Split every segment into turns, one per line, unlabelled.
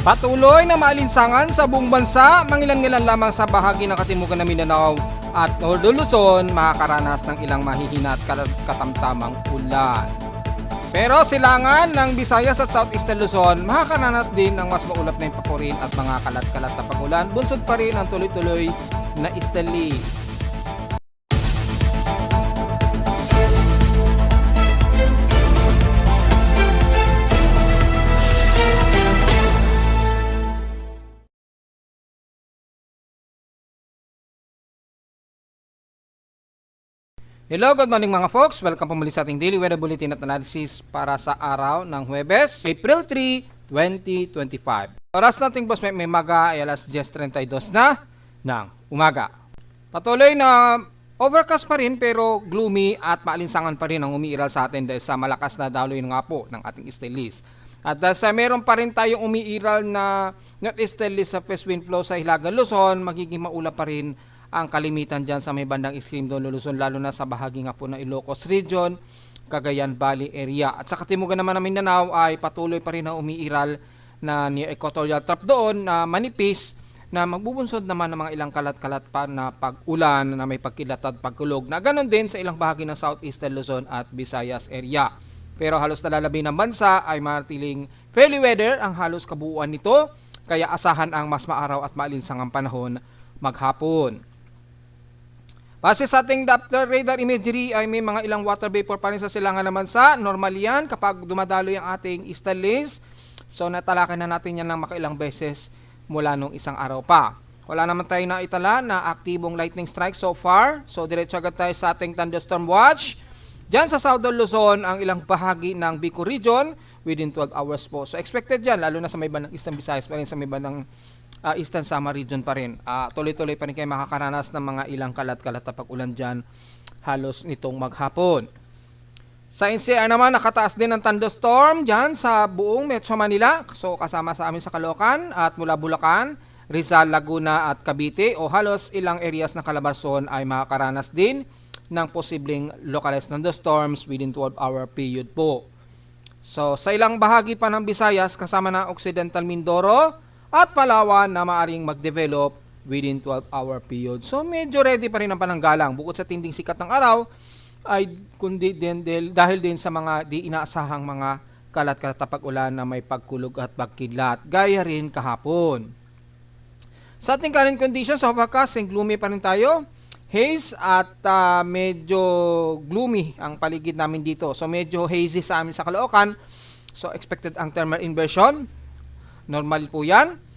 Patuloy na maalinsangan sa buong bansa, mangilan-ngilan lamang sa bahagi ng katimukan ng Mindanao at Northern Luzon makakaranas ng ilang mahihina at katamtamang ulan. Pero silangan ng Visayas at Southeastern Luzon, makakaranas din ng mas maulap na impapurin at mga kalat-kalat na pagulan. Bunsod pa rin ang tuloy-tuloy na istalis. Hello, good morning mga folks. Welcome po muli sa ating Daily Weather Bulletin at Analysis para sa araw ng Huwebes, April 3, 2025. Oras nating boss may maga ay alas 10:32 na ng umaga. Patuloy na overcast pa rin pero gloomy at maalinsangan pa rin ang umiiral sa atin dahil sa malakas na daloy nga po ng ating easterlies. At dahil sa meron pa rin tayong umiiral na northeasterly sa west wind flow sa Hilagang Luzon, magiging maulap pa rin ang kalimitan dyan sa may bandang extreme doon Luzon, lalo na sa bahagi nga po ng Ilocos Region, Cagayan Valley area. At sa katimugan naman ng Mindanao ay patuloy pa rin na umiiral na near equatorial trough doon na manipis na magbubunsod naman ng mga ilang kalat-kalat pa na pag-ulan na may pagkilat at pagkulog na ganon din sa ilang bahagi ng Southeastern Luzon at Visayas area. Pero halos nalalabi ng bansa ay manatiling fairly weather ang halos kabuuan nito, kaya asahan ang mas maaraw at maalinsangang panahon maghapon. Base sa ating Doppler radar imagery ay may mga ilang water vapor pa rin sa silangan naman sa normal yan kapag dumadaloy ang ating easterlies. So natalakay na natin yan ng makailang beses mula nung isang araw pa. Wala naman tayo na itala na aktibong lightning strike so far. So diretso agad tayo sa ating thunderstorm watch. Diyan sa Southern Luzon ang ilang bahagi ng Bicol region within 12 hours po. So expected dyan lalo na sa may bandang Eastern Visayas pa rin sa may bandang Eastern Samar region pa rin. Tuloy-tuloy pa rin kayo makakaranas ng mga ilang kalat-kalat na pag-ulan dyan halos nitong maghapon. Sa NCR naman, nakataas din ang thunderstorm dyan sa buong Metro Manila. So kasama sa amin sa Caloocan at mula Bulacan, Rizal, Laguna at Cavite o halos ilang areas ng Calabarzon ay makakaranas din ng posibleng localized thunderstorms within 12-hour period po. So sa ilang bahagi pa ng Visayas kasama na Occidental Mindoro at Palawan na maaring mag-develop within 12-hour period. So medyo ready pa rin ang pananggalang. Bukod sa tinding sikat ng araw, ay kundi din dahil din sa mga di inaasahang mga kalat-kalat na pag-ulan na may pagkulog at pagkidlat. Gaya rin kahapon. Sa ating current conditions, sa forecast, gloomy pa rin tayo. Haze at medyo gloomy ang paligid namin dito. So medyo hazy sa amin sa Caloocan. So expected ang thermal inversion. Normal po yan.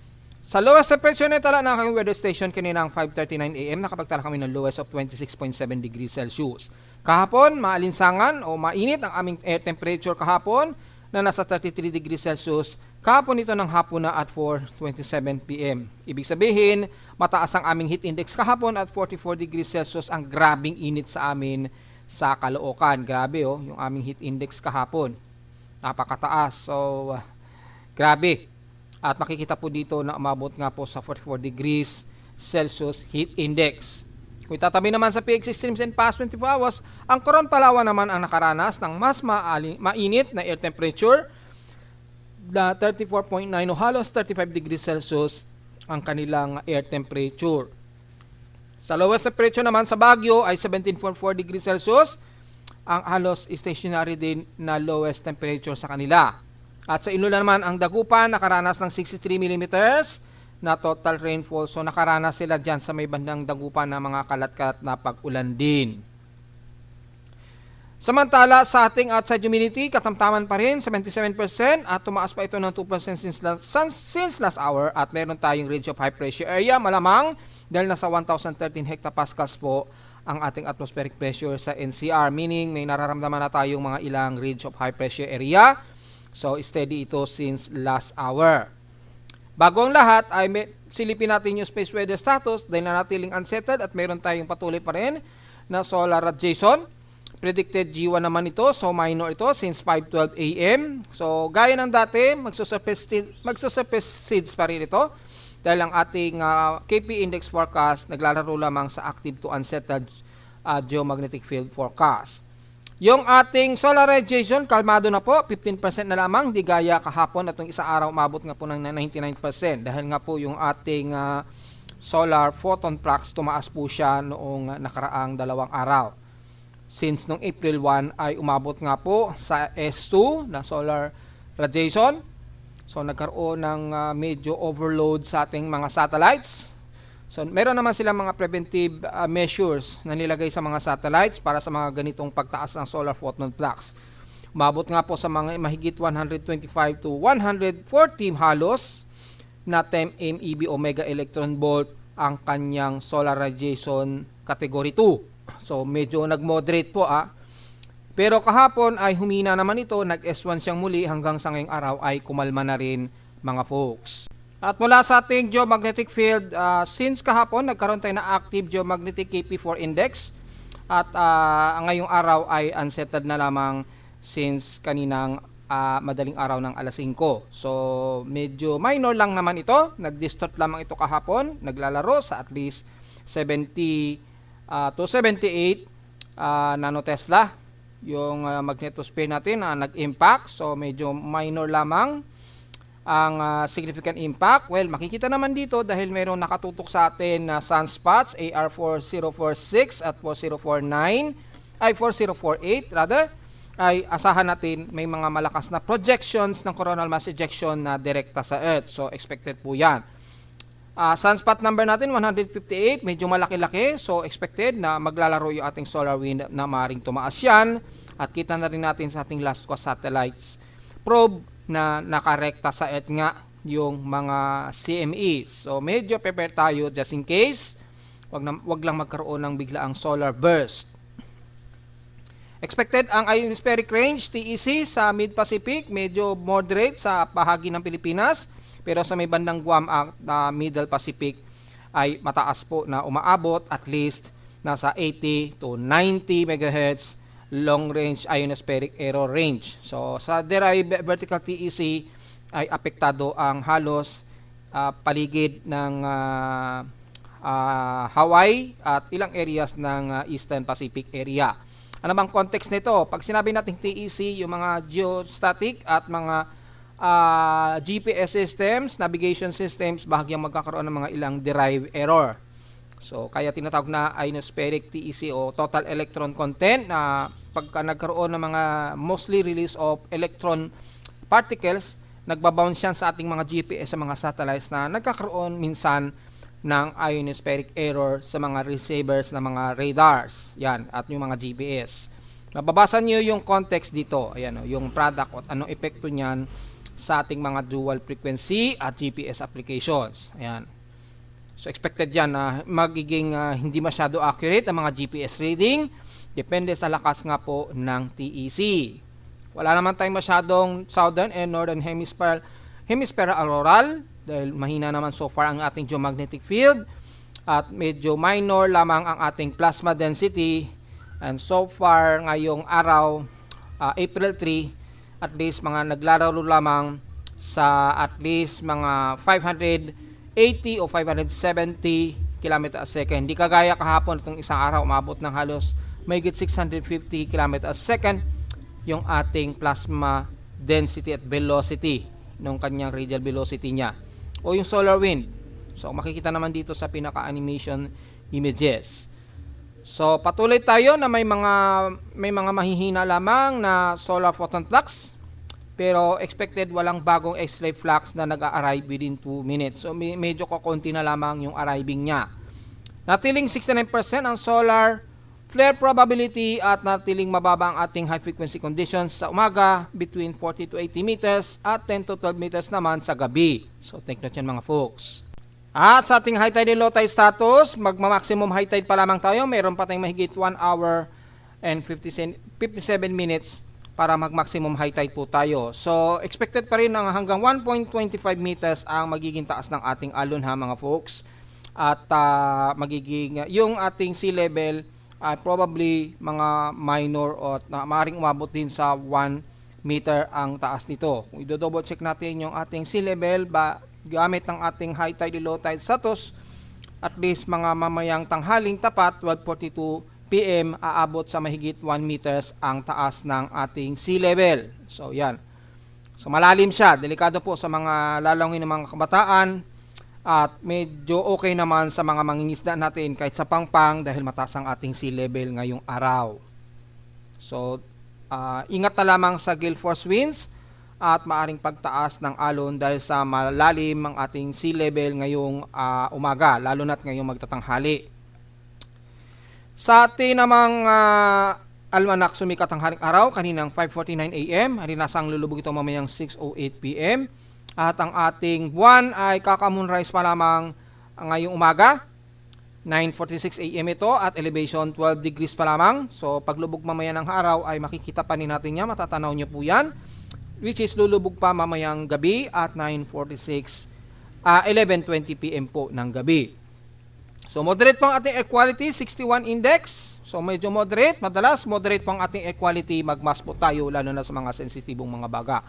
Sa lowest temperature na tala ng aking weather station kaninang 5:39 AM, nakapagtala kami ng lowest of 26.7 degrees Celsius. Kahapon, maalinsangan o mainit ang aming air temperature kahapon na nasa 33 degrees Celsius. Kahapon ito ng hapon na at 4:27 PM. Ibig sabihin, mataas ang aming heat index kahapon at 44 degrees Celsius. Ang grabing init sa amin sa Caloocan. Grabe yung aming heat index kahapon. Napakataas. So, grabe. At makikita po dito na umabot nga po sa 44 degrees Celsius heat index. Kung itatabi naman sa PX extremes and past 24 hours, ang Coron, Palawan naman ang nakaranas ng mas mainit na air temperature na 34.9 o halos 35 degrees Celsius ang kanilang air temperature. Sa lowest temperature naman sa Baguio ay 17.4 degrees Celsius, ang halos stationary din na lowest temperature sa kanila. At sa Iloilo naman, ang Dagupan nakaranas ng 63 mm na total rainfall. So nakaranas sila dyan sa may bandang Dagupan na mga kalat-kalat na pag-ulan din. Samantala sa ating outside humidity, katamtaman pa rin, 77% at tumaas pa ito ng 2% since last hour at meron tayong range of high pressure area. Malamang dahil nasa 1013 hectopascals po ang ating atmospheric pressure sa NCR, meaning may nararamdaman na tayong mga ilang range of high pressure area. So, steady ito since last hour. Bago ang lahat, ay silipin natin yung space weather status dahil nanatiling unsettled at mayroon tayong patuloy pa rin na solar radiation. Predicted G1 naman ito, so minor ito since 5:12 AM. So, gaya ng dati, magsusurface seeds pa rin ito dahil ang ating KP index forecast naglalaro lamang sa active to unsettled geomagnetic field forecast. Yung ating solar radiation, kalmado na po, 15% na lamang, di gaya kahapon at yung isang araw umabot nga po ng 99% dahil nga po yung ating solar photon flux tumaas po siya noong nakaraang 2 araw. Since nung April 1 ay umabot nga po sa S2 na solar radiation. So nagkaroon ng medyo overload sa ating mga satellites. So meron naman silang mga preventive measures na nilagay sa mga satellites para sa mga ganitong pagtaas ng solar photon flux. Umabot nga po sa mga mahigit 125 to 140 halos na 10 MeV o mega electron volt ang kanyang solar radiation category 2. So medyo nag-moderate po Pero kahapon ay humina naman ito, nag-S1 siyang muli hanggang sa ngayong araw ay kumalma na rin mga folks. At mula sa ating geomagnetic field, since kahapon nagkaroon tayo na active geomagnetic KP4 index at ngayong araw ay unsettled na lamang since kaninang madaling araw ng alas 5. So medyo minor lang naman ito, nag-distort lamang ito kahapon, naglalaro sa at least 70 to 78 nanotesla yung magnetosphere natin na nag-impact. So medyo minor lamang ang significant impact. Well, makikita naman dito dahil mayroong nakatutok sa atin na sunspots AR4046 at 4049 ay 4048 rather, ay asahan natin may mga malakas na projections ng coronal mass ejection na direkta sa Earth. So expected po yan. Sunspot number natin 158, medyo malaki-laki. So expected na maglalaro yung ating solar wind na maaaring tumaas yan. At kita na rin natin sa ating LASCO satellites probe na nakarekta sa Earth nga yung mga CME. So medyo prepare tayo just in case. Wag lang magkaroon ng biglaang solar burst. Expected ang ionospheric range TEC sa Mid-Pacific, medyo moderate sa bahagi ng Pilipinas, pero sa may bandang Guam at Middle Pacific ay mataas po na umaabot at least nasa 80 to 90 MHz long range ionospheric error range. So sa derived vertical TEC ay apektado ang halos paligid ng Hawaii at ilang areas ng Eastern Pacific area. Ano bang context nito? Pag sinabi natin TEC, yung mga geostatic at mga GPS systems, navigation systems, bahagyang magkakaroon ng mga ilang derived error. So, kaya tinatawag na ionospheric TEC o total electron content na pagka nagkaroon ng mga mostly release of electron particles, nagbabounce yan sa ating mga GPS sa mga satellites na nagkakaroon minsan ng ionospheric error sa mga receivers na mga radars. Yan, at yung mga GPS. Mababasa niyo yung context dito. Ayan, yung product at anong epekto niyan sa ating mga dual frequency at GPS applications. Ayan. So expected yan na magiging hindi masyado accurate ang mga GPS reading. Depende sa lakas nga po ng TEC. Wala naman tayong masyadong southern and northern hemisphere auroral dahil mahina naman so far ang ating geomagnetic field at medyo minor lamang ang ating plasma density. And so far ngayong araw, April 3, at least mga naglalaro lamang sa at least mga 580 o 570 km a second. Hindi kagaya kahapon itong isang araw, umabot ng halos mahigit 650 km a second yung ating plasma density at velocity ng kanyang radial velocity niya. O yung solar wind. So makikita naman dito sa pinaka-animation images. So patuloy tayo na may mga mahihina lamang na solar photon flux. Pero expected walang bagong X-ray flux na nag-a-arrive within 2 minutes. So medyo kakunti na lamang yung arriving niya. Natiling 69% ang solar flare probability at natiling mababa ang ating high frequency conditions sa umaga between 40 to 80 meters at 10 to 12 meters naman sa gabi. So take note yan mga folks. At sa ating high tide and low tide status, magma-maximum high tide pa lamang tayo. Meron pa tayong mahigit 1 hour and 57 minutes para mag-maximum high tide po tayo. So, expected pa rin ng hanggang 1.25 meters ang magiging taas ng ating alon ha mga folks. At magiging, yung ating sea level, probably mga minor o maaaring umabot din sa 1 meter ang taas nito. Kung i-double check natin yung ating sea level, gamit ng ating high tide and low tide status, at least mga mamayang tanghaling tapat, 12:42 PM, aabot sa mahigit 1 meters ang taas ng ating sea level. So yan. So malalim siya, delikado po sa mga lalangin ng mga kabataan at medyo okay naman sa mga mangingisda natin kahit sa Pangpang dahil mataas ang ating sea level ngayong araw. So ingat na lamang sa gale force winds at maaring pagtaas ng alon dahil sa malalim ang ating sea level ngayong umaga, lalo na't ngayong magtatanghali. Sa ating namang almanak sumikat ang haring araw kaninang 5:49 AM, harinasang lulubog ito mamayang 6:08 PM. At ang ating buwan ay kaka-moonrise pa lamang ngayong umaga, 9:46 AM ito at elevation 12 degrees pa lamang. So paglubog mamaya ng araw ay makikita pa rin natin yan, matatanaw nyo po yan, which is lulubog pa mamayang gabi at 11:20 PM po ng gabi. So moderate po ang ating air quality, 61 index. So medyo moderate, madalas moderate po ang ating air quality, magmask po tayo lalo na sa mga sensitibong mga baga.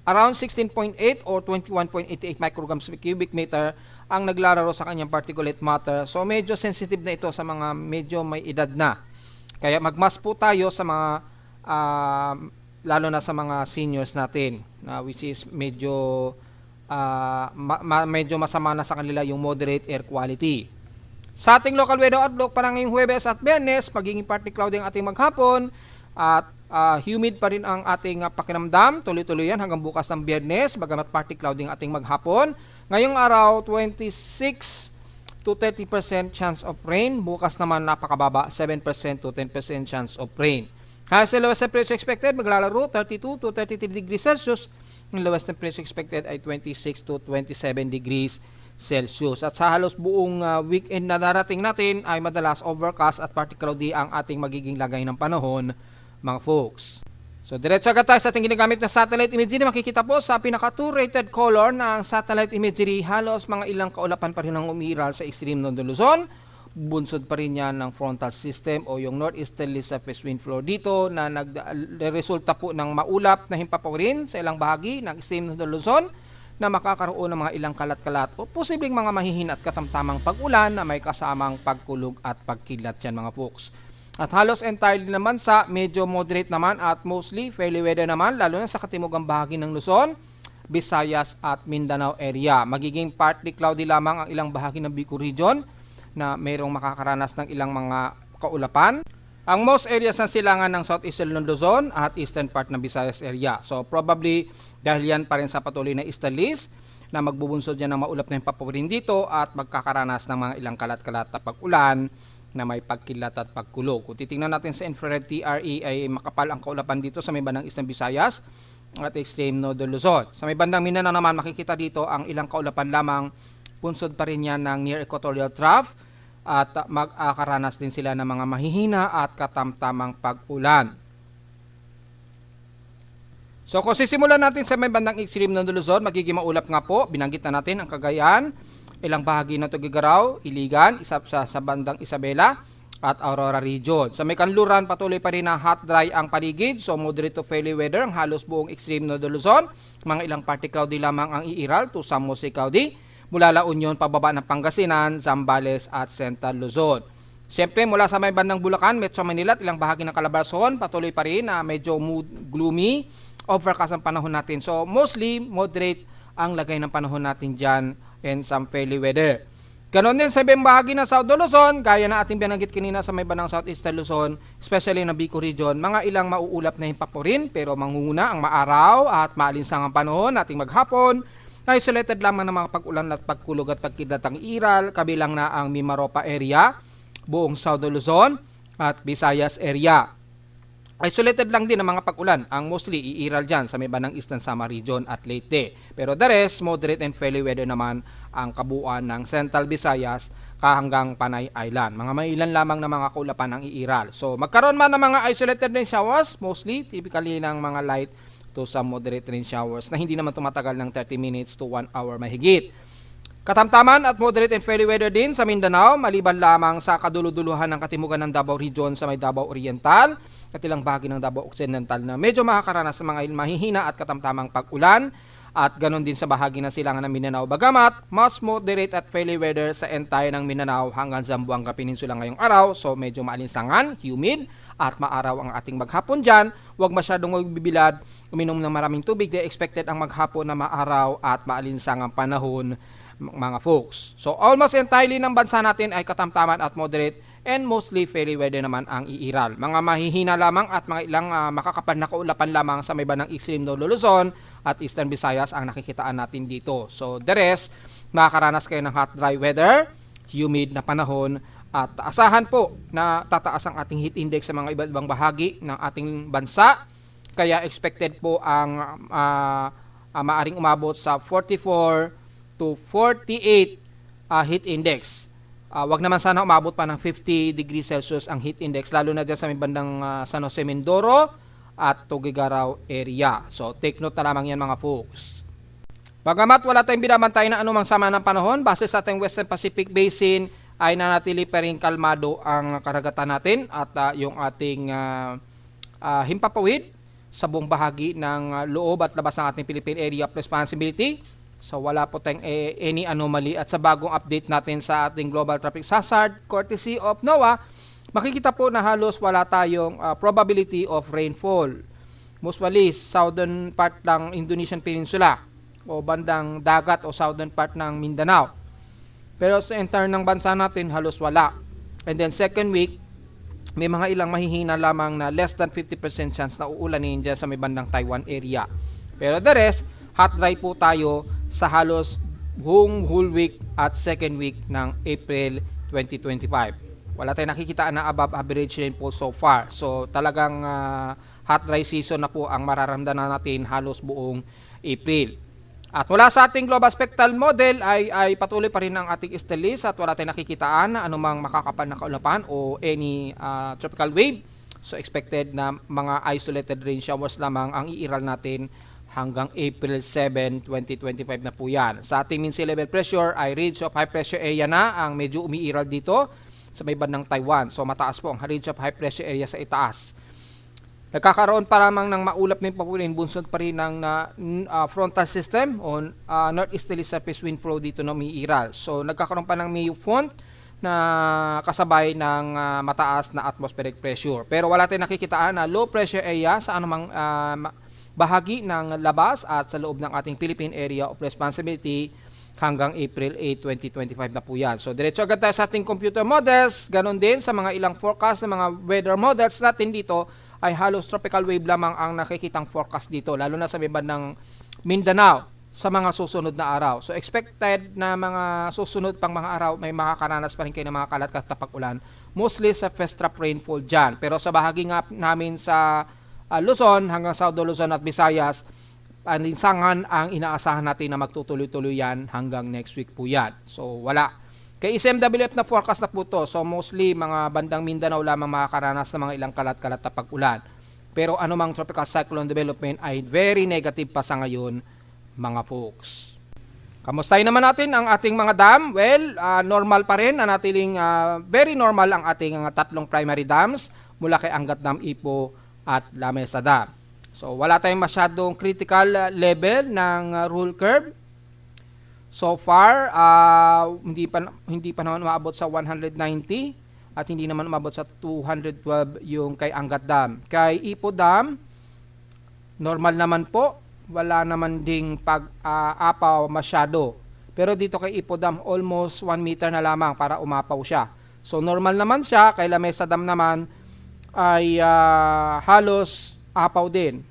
Around 16.8 or 21.88 micrograms per cubic meter ang naglalaro sa kanyang particulate matter. So medyo sensitive na ito sa mga medyo may edad na. Kaya magmask po tayo sa mga lalo na sa mga seniors natin, which is medyo medyo masama na sa kanila yung moderate air quality. Sa ating local weather outlook para ngayong Huwebes at Biyernes, magiging partly cloudy ang ating maghapon at humid pa rin ang ating pakiramdam. Tuloy-tuloy yan hanggang bukas ng Biyernes, bagamat partly cloudy ang ating maghapon. Ngayong araw, 26 to 30% chance of rain. Bukas naman napakababa, 7% to 10% chance of rain. Highest and lowest temperature expected, maglalaro 32 to 33 degrees Celsius. Ang lowest temperature expected ay 26 to 27 degrees Celsius. At sa halos buong weekend na darating natin ay madalas overcast at partly cloudy ang ating magiging lagay ng panahon, mga folks. So diretso agad tayo sa ating ginagamit na satellite imagery. Makikita po sa pinaka 2 rated color ng satellite imagery, halos mga ilang kaulapan pa rin ang umiiral sa extreme Northern Luzon. Bunsod pa rin yan ng frontal system o yung northeasterly surface wind flow dito na nagresulta po ng maulap na himpapawirin sa ilang bahagi ng extreme Northern Luzon na makakaroon ng mga ilang kalat-kalat o posibleng mga mahihina at katamtamang pag-ulan na may kasamang pagkulog at pagkidlat yan, mga folks. At halos entirely naman sa medyo moderate naman at mostly fairly weather naman, lalo na sa katimugang bahagi ng Luzon, Visayas at Mindanao area. Magiging partly cloudy lamang ang ilang bahagi ng Bicol region na mayroong makakaranas ng ilang mga kaulapan. Ang most areas ng silangan ng southeastern Luzon at eastern part ng Visayas area. So probably dahil yan pa rin sa patuloy na easterlies na magbubunsod yan ng maulap na himpapawirin dito at magkakaranas ng mga ilang kalat-kalat na pag-ulan na may pagkilat at pagkulog. Kung titingnan natin sa infrared TRE ay makapal ang kaulapan dito sa may bandang Eastern Visayas at extreme Northern Luzon. Sa may bandang Mindanao naman makikita dito ang ilang kaulapan lamang, punsod pa rin yan ng near equatorial trough at magkakaranas din sila ng mga mahihina at katamtamang pag-ulan. So kung sisimulan natin sa may bandang extreme ng Luzon, magiging maulap nga po, binanggit na natin ang Cagayan, ilang bahagi ng Tuguegarao, Iligan, isa sa bandang Isabela at Aurora region. Sa may kanluran, patuloy pa rin na hot dry ang paligid, so moderate to fairly weather ang halos buong extreme ng Luzon. Mga ilang partly cloudy lamang ang iiral to some mostly cloudy mula La Union pababa ng Pangasinan, Zambales at Central Luzon. Siyempre mula sa may bandang Bulacan, Metro Manila at ilang bahagi ng Calabarzon, patuloy pa rin na medyo gloomy, overcast ang panahon natin. So mostly moderate ang lagay ng panahon natin dyan and some fairly weather. Ganon din sa ibang bahagi ng South Luzon, gaya na ating binanggit kanina sa may bandang Southeastern Luzon, especially na Bicol region, mga ilang mauulap na himpapawirin pero mangunguna ang maaraw at maalinsang ang panahon ating maghapon. Isolated lamang ng mga pag-ulan at pagkulog at pagkidlat ang iral, kabilang na ang Mimaropa area, buong South Luzon at Visayas area. Isolated lang din ang mga pag-ulan, ang mostly iiral dyan sa may bandang Eastern Samar region at Leyte. Pero the rest, moderate and fairly weather naman ang kabuuan ng Central Visayas hanggang Panay Island. Mga mailan lamang na mga kaulapan ang iiral. So magkaroon man ng mga isolated rain showers, mostly typically ng mga light to some moderate rain showers na hindi naman tumatagal ng 30 minutes to 1 hour mahigit. Katamtaman at moderate and fairly weather din sa Mindanao, maliban lamang sa kaduluduluhan ng katimugan ng Davao Region sa may Davao Oriental at ilang bahagi ng Davao Occidental na medyo makakaranas sa mga mahihina at katamtamang pag-ulan at ganon din sa bahagi ng silangan ng Mindanao. Bagamat mas moderate at fairly weather sa entire ng Mindanao hanggang Zamboanga Peninsula ngayong araw. So medyo maalinsangan, humid at maaraw ang ating maghapon dyan. Huwag masyadong magbibilad, uminom ng maraming tubig. They expected ang maghapon na maaraw at maalinsangang panahon, mga folks. So almost entirely ng bansa natin ay katamtaman at moderate and mostly fairly weather naman ang iiral. Mga mahihina lamang at mga ilang makakapal na kaulapan lamang sa may bandang extreme North Luzon at Eastern Visayas ang nakikitaan natin dito. So the rest, makakaranas kayo ng hot dry weather, humid na panahon, at asahan po na tataas ang ating heat index sa mga iba't ibang bahagi ng ating bansa. Kaya expected po ang maaring umabot sa 44 to 48 heat index. Wag naman sana umabot pa ng 50 degrees Celsius ang heat index, lalo na dyan sa may bandang San Jose, Mindoro at Tuguegarao area. So take note na lamang yan, mga folks. Bagamat wala tayong binabantay na anumang sama ng panahon, base sa ating Western Pacific Basin ay nanatili pa rin kalmado ang karagatan natin at yung ating himpapawid sa buong bahagi ng loob at labas ng ating Philippine Area of Responsibility. So wala po tayong any anomaly, at sa bagong update natin sa ating Global Traffic Hazard courtesy of NOAA, makikita po na halos wala tayong probability of rainfall. Mostly southern part ng Indonesian Peninsula o bandang dagat o southern part ng Mindanao. Pero sa entire ng bansa natin halos wala. And then second week, may mga ilang mahihina lamang na less than 50% chance na uulanin dyan sa may bandang Taiwan area. Pero the rest, hot dry po tayo sa halos buong whole week at second week ng April 2025. Wala tayong nakikita na above average rainfall so far. So talagang hot dry season na po ang mararamdaman natin halos buong April. At wala sa ating global spectral model ay patuloy pa rin ang ating stellis at wala tayong nakikitaan na anumang makakapal na kaulapan o any tropical wave. So expected na mga isolated rain showers lamang ang iiral natin hanggang April 7, 2025 na po yan. Sa ating mean sea level pressure ay ridge of high pressure area na ang medyo umiiral dito sa may bandang Taiwan. So mataas po ang ridge of high pressure area sa itaas. Nagkakaroon pa lamang ng maulap na papunin, bunsod pa rin ng frontal system o northeasterly surface wind flow dito na umiiral. So nagkakaroon pa ng may front na kasabay ng mataas na atmospheric pressure. Pero wala tayong nakikitaan na low pressure area sa anumang bahagi ng labas at sa loob ng ating Philippine Area of Responsibility hanggang April 8, 2025 na po yan. So diretso agad tayo sa ating computer models. Ganon din sa mga ilang forecast ng mga weather models natin dito ay halos tropical wave lamang ang nakikitang forecast dito, lalo na sa may bandang Mindanao sa mga susunod na araw. So expected na mga susunod pang mga araw may makakaranas pa rin kayo ng mga kalat-katapag ulan, mostly sa first trap rainfall dyan. Pero sa bahagi nga namin sa Luzon hanggang South Luzon at Visayas, paninsangan ang inaasahan natin na magtutuloy-tuloy yan hanggang next week po yan. So wala. Kay SMWF na forecast na po to. So mostly mga bandang Mindanao lamang makakaranas ng mga ilang kalat-kalat na pag-ulan. Pero anumang tropical cyclone development ay very negative pa sa ngayon, mga folks. Kamustahin naman natin ang ating mga dam? Well, normal pa rin, nanatiling very normal ang ating tatlong primary dams mula kay Angat Dam, Ipo at La Mesa Dam. So wala tayong masyadong critical level ng rule curve. So far, hindi pa naman umabot sa 190 at hindi naman umabot sa 212 yung kay Angat Dam. Kay Ipo Dam, normal naman po. Wala naman ding pag-apaw masyado. Pero dito kay Ipo Dam, almost 1 meter na lamang para umapaw siya. So normal naman siya. Kay La Mesa Dam naman ay halos apaw din.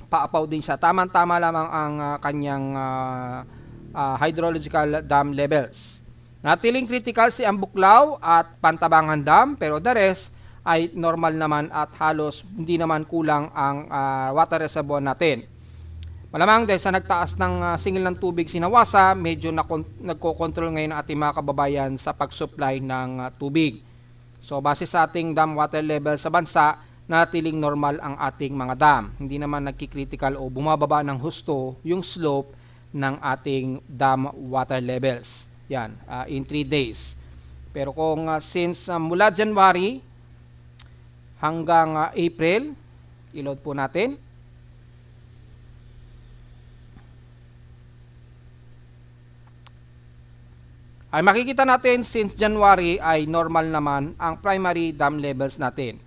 Paapaw din siya. Tama-tama lamang ang kanyang hydrological dam levels. Natiling critical si Ambuklaw at Pantabangan Dam, pero the rest ay normal naman at halos hindi naman kulang ang water reservoir natin. Malamang dahil sa nagtaas ng singil ng tubig sinawasa, medyo nagko-control ngayon ang ating mga kababayan sa pag-supply ng tubig. So base sa ating dam water level sa bansa, natiling normal ang ating mga dam. Hindi naman nagki-critical o bumababa ng husto yung slope ng ating dam water levels. Yan, in 3 days. Pero kung since mula January hanggang April, i-load po natin. ay makikita natin since January ay normal naman ang primary dam levels natin.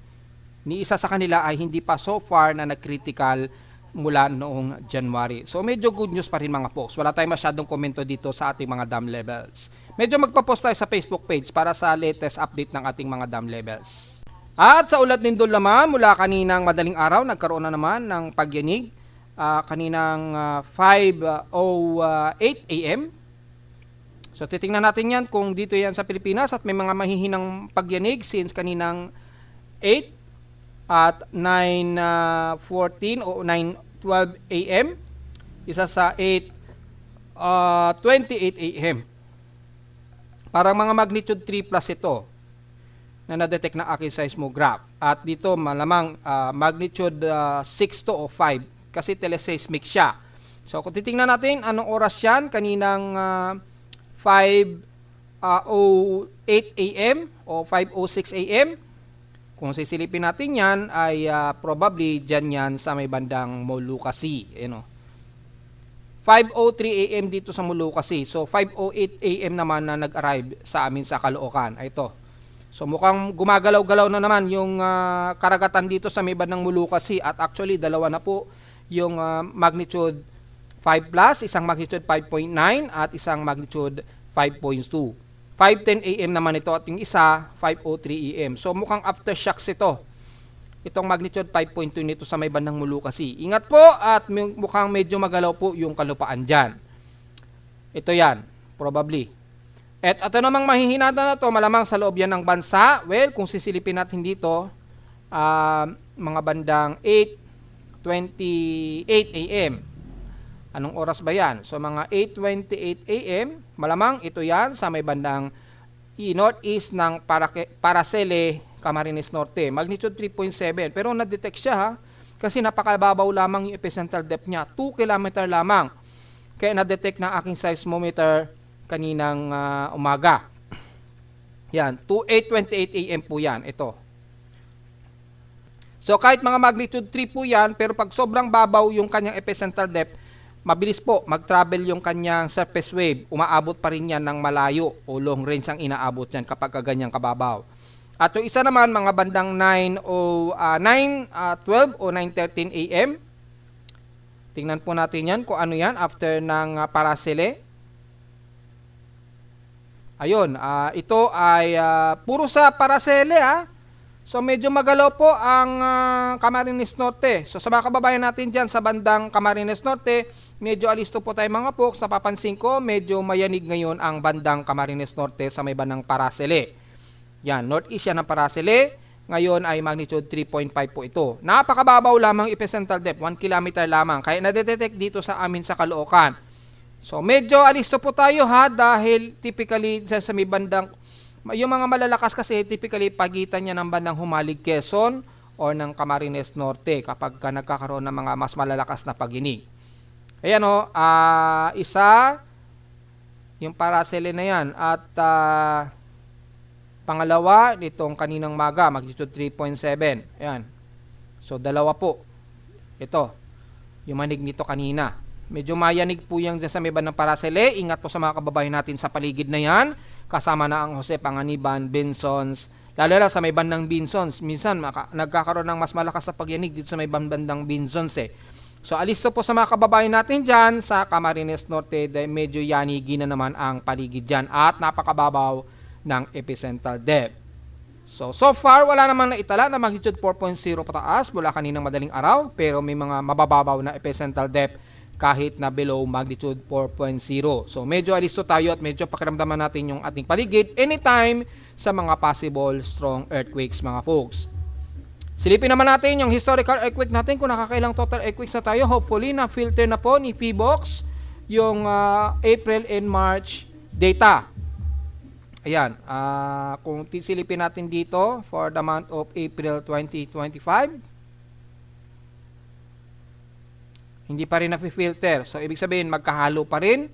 Ni isa sa kanila ay hindi pa so far na nag-critical mula noong January. So medyo good news pa rin mga folks. Wala tayong masyadong komento dito sa ating mga dam levels. Medyo magpa-post tayo sa Facebook page para sa latest update ng ating mga dam levels. At sa ulat nindol naman, mula kaninang madaling araw, nagkaroon na naman ng pagyanig. Kaninang 5:08 AM. So titingnan natin yan kung dito yan sa Pilipinas at may mga mahihinang pagyanig since kaninang 8 at 9:14 o 9:12 AM. Isa sa 8:28 AM. Parang mga magnitude 3 plus ito na na-detect na aking seismograph. At dito malamang magnitude 6 to o 5 kasi teleseismic siya. So kung titingnan natin anong oras yan, kaninang 5:08 AM o 5:06 AM. Kung sisilipin natin yan ay probably dyan yan sa may bandang Molucca Sea. 5:03 AM dito sa Molucca Sea. So 5:08 AM naman na nag-arrive sa amin sa Caloocan. Ito. So mukhang gumagalaw-galaw na naman yung karagatan dito sa may bandang Molucca Sea. At actually dalawa na po yung magnitude 5 plus, isang magnitude 5.9 at isang magnitude 5.2. 5:10 AM naman ito at yung isa 5:03 AM. So mukhang aftershocks ito. Itong magnitude 5.2 nito sa may bandang Molucca Sea. Ingat po at mukhang medyo magalaw po yung kalupaan dyan. Ito yan, probably. At ito namang mahihinata na to, malamang sa loob yan ng bansa. Well, kung sisilipin natin dito, mga bandang 8:28 AM. Anong oras ba yan? So mga 8:28 AM, malamang ito yan sa may bandang northeast ng Paracele, Camarines Norte. Magnitude 3.7. Pero na-detect siya ha, kasi napakababaw lamang yung epicentral depth niya. 2 km lamang. Kaya na-detect ng aking seismometer kaninang umaga. Yan, 8:28 AM po yan. Ito. So kahit mga magnitude 3 po yan, pero pag sobrang babaw yung kanyang epicentral depth, mabilis po mag-travel yung kanyang surface wave. Umaabot pa rin yan ng malayo o long range ang inaabot yan kapag ganyang kababaw. At yung isa naman, mga bandang 9:12 o 9:13 AM. Tingnan po natin yan kung ano yan after ng Paracele. Ayun, ito ay puro sa Paracele ha. So medyo magalaw po ang Camarines Norte. So sa mga kababayan natin dyan sa bandang Camarines Norte, medyo alisto po tayo mga folks. Napapansin ko, medyo mayanig ngayon ang bandang Camarines Norte sa may bandang Paracele. Yan, northeast yan ng Paracele. Ngayon ay magnitude 3.5 po ito. Napakababaw lamang epicentral depth, 1 km lamang. Kaya nadetect dito sa amin sa Caloocan. So medyo alisto po tayo ha, dahil typically sa may bandang, yung mga malalakas kasi typically pagitan niya ng bandang Humalig, Quezon or ng Camarines Norte kapag nagkakaroon ng mga mas malalakas na pagyinig. Ayan o, isa, yung Paracele na yan. At pangalawa, nitong kaninang maga, magnitude 3.7. Ayan. So, dalawa po. Ito, yung manig nito kanina. Medyo mayanig po yan dyan sa may bandang Paracele. Ingat po sa mga kababayan natin sa paligid na yan. Kasama na ang Jose Panganiban, Bensons, lalo na sa may bandang Bensons. Minsan, nagkakaroon ng mas malakas na pagyanig dito sa may bandang Bensons eh. So, alisto po sa mga kababayan natin dyan sa Camarines Norte, dahil medyo yanigi na naman ang paligid dyan at napakababaw ng epicentral depth. So far, wala namang naitala na magnitude 4.0 pataas mula kaninang madaling araw, pero may mga mabababaw na epicentral depth kahit na below magnitude 4.0. So medyo alisto tayo at medyo pakiramdaman natin yung ating paligid anytime sa mga possible strong earthquakes mga folks. Silipin naman natin yung historical earthquake natin kung nakakailang total earthquakes na tayo. Hopefully na-filter na po ni PBOX yung April and March data. Ayan, kung silipin natin dito for the month of April 2025, hindi pa rin na-filter. So, ibig sabihin, magkahalo pa rin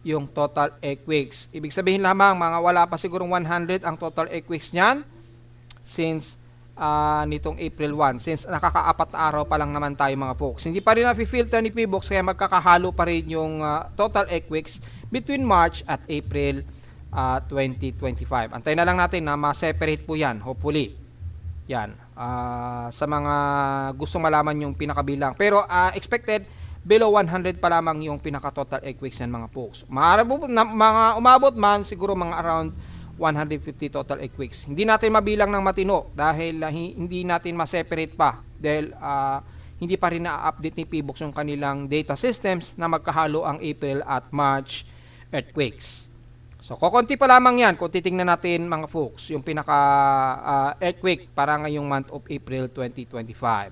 yung total earthquakes. Ibig sabihin lamang, mga wala pa sigurong 100 ang total earthquakes niyan since nitong April 1. Since nakaka-4 na araw pa lang naman tayo mga folks. Hindi pa rin na-filter ni PBOX, kaya magkakahalo pa rin yung total earthquakes between March at April 2025. Antayin na lang natin na ma-separate po yan, hopefully. Yan. Sa mga gustong malaman yung pinakabilang. Pero expected, below 100 pa lamang yung pinaka-total earthquakes yan mga folks. Mga umabot man, siguro mga around 150 total earthquakes. Hindi natin mabilang ng matino dahil hindi natin ma-separate pa. Dahil hindi pa rin na-update ni PBOX yung kanilang data systems na magkahalo ang April at March earthquakes. So, kukunti pa lamang yan kung titingnan natin mga folks, yung pinaka-earthquake para ngayong month of April 2025.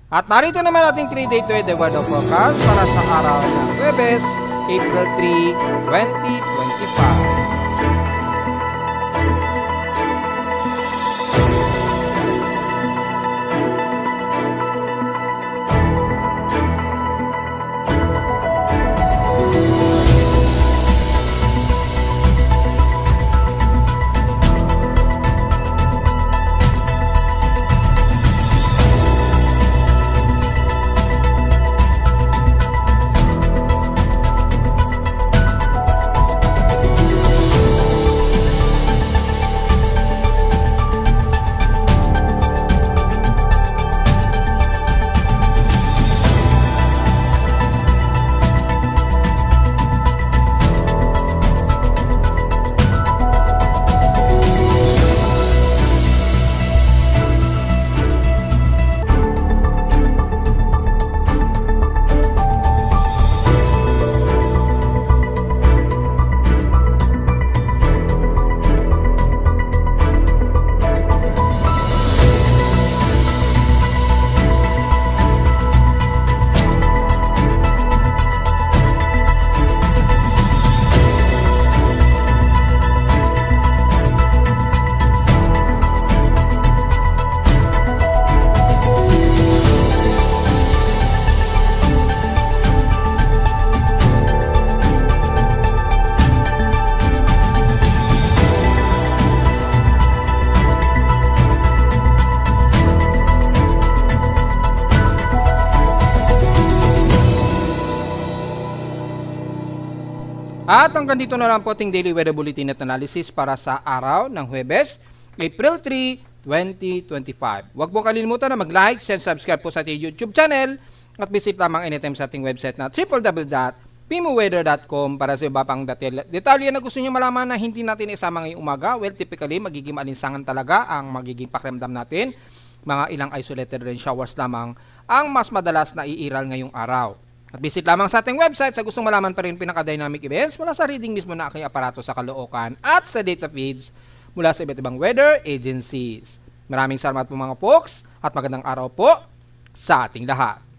At narito naman ating 3-day weather forecast para sa araw ng Huwebes, April 3, 2025. At hanggang dito na lang po ating daily weather bulletin at analysis para sa araw ng Huwebes, April 3, 2025. Huwag po kalimutan na mag-like, share, subscribe po sa ating YouTube channel at visit lamang anytime sa ating website na www.pimuweather.com para sa iba pang detalye na gusto nyo malaman na hindi natin isama ngayong umaga. Well, typically, magiging alinsangan talaga ang magiging pakiramdam natin. Mga ilang isolated rain showers lamang ang mas madalas na iiral ngayong araw. At visit lamang sa ating website sa gustong malaman pa rin pinaka-dynamic events mula sa reading mismo na aking aparato sa Caloocan at sa data feeds mula sa iba't ibang weather agencies. Maraming salamat po mga folks at magandang araw po sa ating lahat.